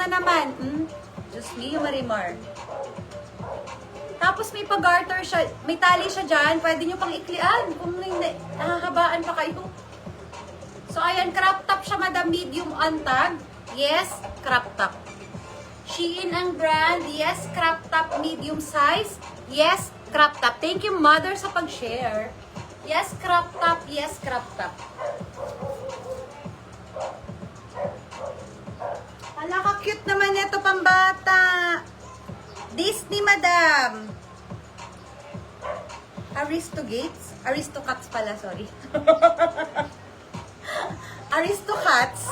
na naman. Diyos me, Marimar. Tapos may pag-garter siya, may tali siya dyan, pwede nyo pang iklian kung hindi, nahahabaan pa kayo. So, ayan, crop top siya, madam, medium untag. Yes, crop top. Shein ang brand. Yes, crop top, medium size. Yes, crop top. Thank you, mother, sa pag-share. Yes, crop top. Yes, crop top. Hala, ka-cute naman ito, pambata. Disney, madam. Aristogates? Aristocats pala, sorry. Aristocats.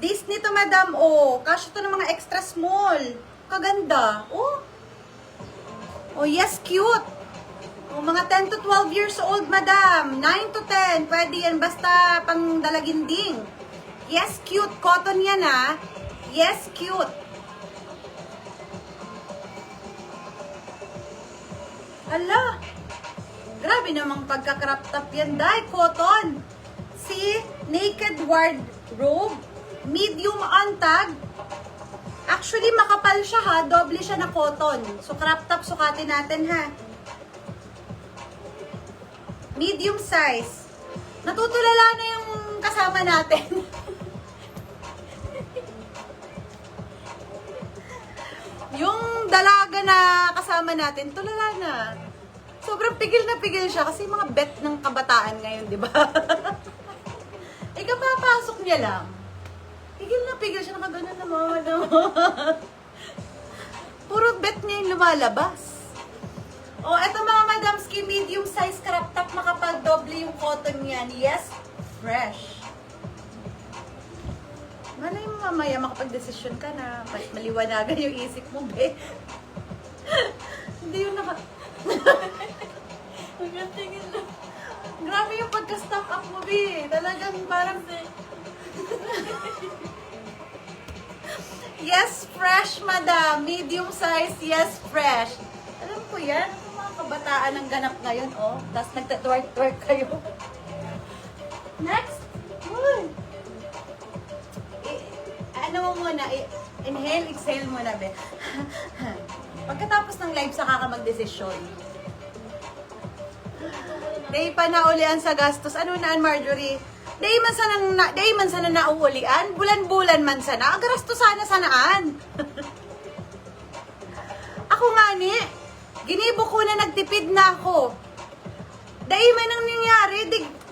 Disney to, madam. Oh, kasya to ng mga extra small. Kaganda. Oh. Oh, yes, cute. Oh, mga 10 to 12 years old, madam. 9 to 10. Pwede yan. Basta pang dalaginding. Yes, cute. Cotton yan, ha. Yes, cute. Ala. Grabe namang pagka-crop top yan, dahil cotton. See? Naked wardrobe. Medium untag. Actually, makapal siya, ha. Doble siya na cotton. So, crop top, sukatin natin, ha. Medium size. Natutulala na yung kasama natin. Yung dalaga na kasama natin, tulala na. Sobrang pigil na pigil siya kasi mga bet ng kabataan ngayon, di ba? Kapapasok niya lang. Pigil na pigil siya, nakagano naman. Puro bet niya yung lumalabas. Oh, eto mga madamski, medium size crop top, makapag-doble yung cotton niyan. Yes, fresh. Malay mo mamaya makapag-desisyon ka na. Maliwanagan yung isip mo, be. Hindi yun naka... Magandang lang. Grabe yung pagka-stock up mo, be. Talagang parang... Yes, fresh, madam. Medium size, yes, fresh. Alam ko yan. Ang mga kabataan ang ganap ngayon, oh. Tapos nagtatwerk-twerk kayo. Next. Uy. Ano mo muna, inhale, exhale muna, be. Pagkatapos ng live, saka ka mag-desisyon. Day pa naulian sa gastos. Ano naan, Marjorie? Day man sana nauulian. Bulan-bulan man sana. Agarasto sana sanaan. Ako nga ni, ginibo ko na nagtipid na ako. Day man ang nangyari,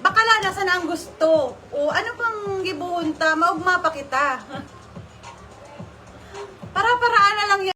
bakala na sana ang gusto. O ano pang gibuhunta, maugma pa kita. Para-paraan na lang yan.